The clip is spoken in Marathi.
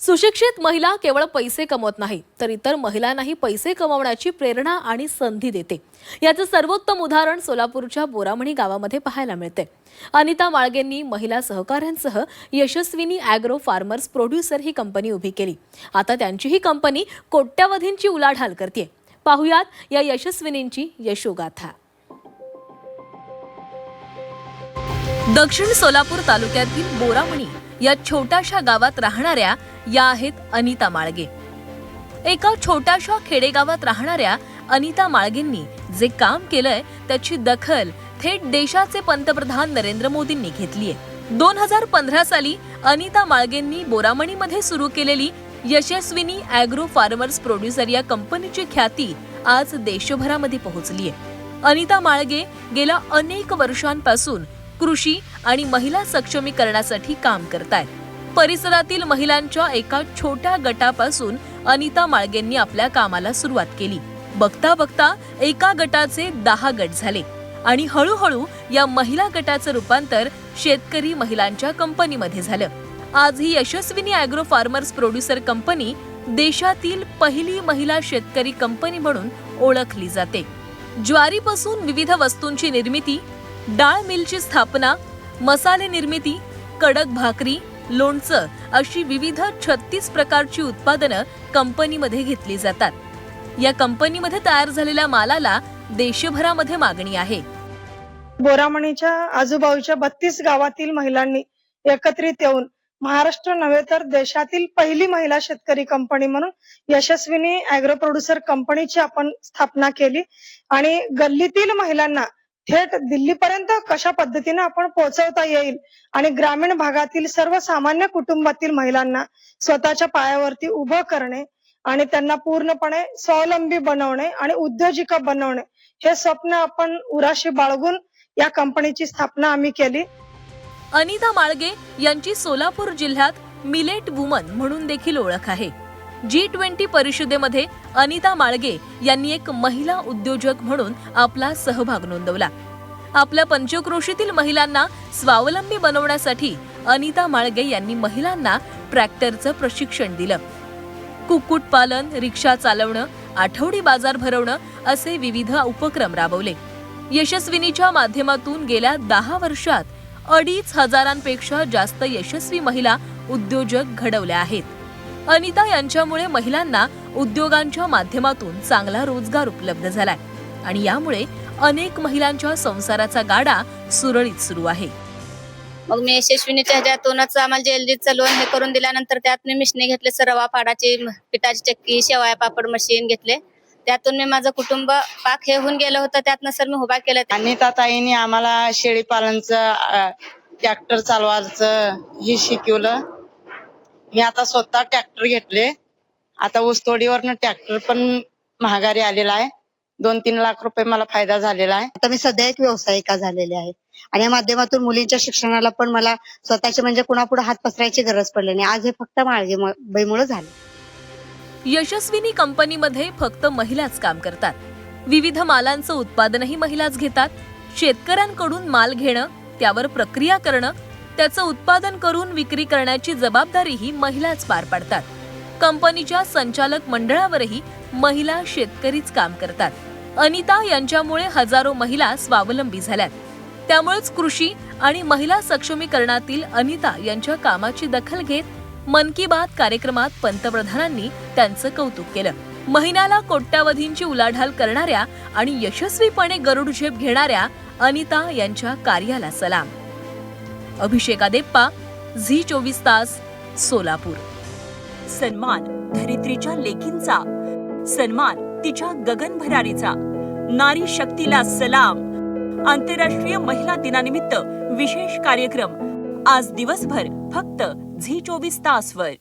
सुशिक्षित महिला केवळ पैसे कमवत नाही तर इतर महिलांनाही पैसे कमवण्याची प्रेरणा आणि संधी देते। याचं सर्वोत्तम उदाहरण सोलापूरच्या बोरामणी गावामध्ये पाहायला मिळते। अनिता माळगेंनी महिला सहकाऱ्यांसह यशस्विनी ॲग्रो फार्मर्स प्रोड्युसर ही कंपनी उभी केली। आता त्यांची ही कंपनी कोट्यवधींची उलाढाल करते। पाहुयात या यशस्विनींची यशोगाथा। दक्षिण सोलापूर तालुक्यातील बोरामणी या छोट्याशा गावात राहणाऱ्या या आहेत अनिता माळगे। एका छोट्याशा खेडेगावात राहणाऱ्या अनिता माळगेंनी जे काम केलंय त्याची दखल थेट देशाचे पंतप्रधान नरेंद्र मोदींनी घेतलीये। 2015 साली अनिता माळगेंनी बोरामणीमध्ये सुरू केलेली यशस्विनी ॲग्रो फार्मर्स प्रोड्युसर या कंपनीची ख्याती आज देशभरामध्ये पोहोचलीये। अनिता माळगे गेल्या अनेक वर्षांपासून कृषी आणि महिला सक्षमीकरणासाठी काम करतायत। परिसरातील महिलांच्या एका छोट्या गटापासून अनिता माळगेंनी आपल्या कामाला सुरुवात केली। बघता बघता एका गटाचे 10 गट झाले आणि हळूहळू या महिला गटाचं रूपांतर शेतकरी महिलांच्या कंपनीमध्ये झालं। आज ही यशस्विनी ॲग्रो फार्मर्स प्रोड्युसर कंपनी देशातील पहिली महिला शेतकरी कंपनी म्हणून ओळखली जाते। ज्वारीपासून विविध वस्तूंची निर्मिती, डाळ मिलची स्थापना, मसाले निर्मिती, कडक भाकरी, लोणचं अशी विविध 36 प्रकारची उत्पादनं कंपनीमध्ये घेतली जातात। या कंपनीमध्ये तयार झालेल्या मालाला देशभरामध्ये मागणी आहे। बोरामणीच्या आजूबाजूच्या 32 गावातील महिलांनी एकत्रित येऊन महाराष्ट्र नव्हे तर देशातील पहिली महिला शेतकरी कंपनी म्हणून यशस्विनी ॲग्रो प्रोड्युसर कंपनीची आपण स्थापना केली आणि गल्लीतील महिलांना थेट दिल्लीपर्यंत कशा पद्धतीने आपण पोहोचवता येईल आणि ग्रामीण भागातील सर्वसामान्य कुटुंबातील महिलांना स्वतःच्या पायावरती उभं करणे आणि त्यांना पूर्णपणे स्वावलंबी बनवणे आणि उद्योजिका बनवणे हे स्वप्न आपण उराशी बाळगून या कंपनीची स्थापना आम्ही केली। अनिता माळगे यांची सोलापूर जिल्ह्यात मिलेट वुमन म्हणून देखील ओळख आहे। G20 परिषदेमध्ये अनिता माळगे यांनी एक महिला उद्योजक म्हणून आपला सहभाग नोंदवला। आपल्या पंचक्रोशीतील महिलांना स्वावलंबी बनवण्यासाठी अनिता माळगे यांनी महिलांना ट्रॅक्टरचं प्रशिक्षण दिलं। कुक्कुटपालन, रिक्षा चालवणं, आठवडी बाजार भरवणं असे विविध उपक्रम राबवले। यशस्विनीच्या माध्यमातून गेल्या 10 वर्षात 2,500पेक्षा जास्त यशस्वी महिला उद्योजक घडवल्या आहेत। अनिता यांच्यामुळे महिलांना उद्योगांच्या माध्यमातून चांगला रोजगार उपलब्ध झालाय आणि यामुळे अनेक महिलांच्या संसाराचा गाडा सुरळीत सुरू आहे। मग मी यशस्विनीच्या ह्याच्यातूनच आम्हाला जेलजीचं लोन हे करून दिल्यानंतर त्यात मी मिशनी घेतले, रवा पाडाची, पिठाची चक्की, शेवया पापड मशीन घेतले। त्यातून मी माझं कुटुंब पाक हे होऊन गेलं होतं, त्यातनं सर मी उभा केलं। अनिता ताईंनी आम्हाला शेळी पालनचं, ट्रॅक्टर चालवायचं हे शिकवलं। मी आता स्वतः ट्रॅक्टर घेतले। आता ऊसतोडीवरनं ट्रॅक्टर पण महागारी आलेला आहे। 2-3 लाख रुपये मला फायदा झालेला आहे। आता मी सध्या एक व्यावसायिका झालेले आहे आणि या माध्यमातून मुलींच्या शिक्षणाला पण मला स्वतःचे म्हणजे कुणापुढे हात पसरायची गरज पडली नाही। आज हे फक्त माळगेबाईमुळे झालं। यशस्विनी कंपनीमध्ये फक्त महिलाच काम करतात। विविध मालांचं उत्पादनही महिलाच घेतात। शेतकऱ्यांकडून माल घेणं, त्यावर प्रक्रिया करणं, त्याचं उत्पादन करून विक्री करण्याची जबाबदारीही महिलाच पार पाडतात। कंपनीच्या संचालक मंडळावरही महिला शेतकरीच काम करतात। अनिता यांच्यामुळे हजारो महिला स्वावलंबी झाल्यात। त्यामुळेच कृषी आणि महिला सक्षमीकरणातील अनिता यांच्या कामाची दखल घेत मन की बात कार्यक्रमात पंतप्रधानांनी त्यांचं कौतुक केलं। महिन्याला कोट्यवधींची उलाढाल करणाऱ्या आणि यशस्वीपणे गरुड झेप घेणाऱ्या अनिता यांच्या कार्याला सलाम। अभिषेका देप्पा, झी24 तास, सोलापूर। सन्मान धरित्रीच्या लेकींचा, सन्मान तिच्या गगनभरारीचा, नारी शक्तीला सलाम। आंतरराष्ट्रीय महिला दिनानिमित्त विशेष कार्यक्रम आज दिवसभर फक्त झी24 तासवर।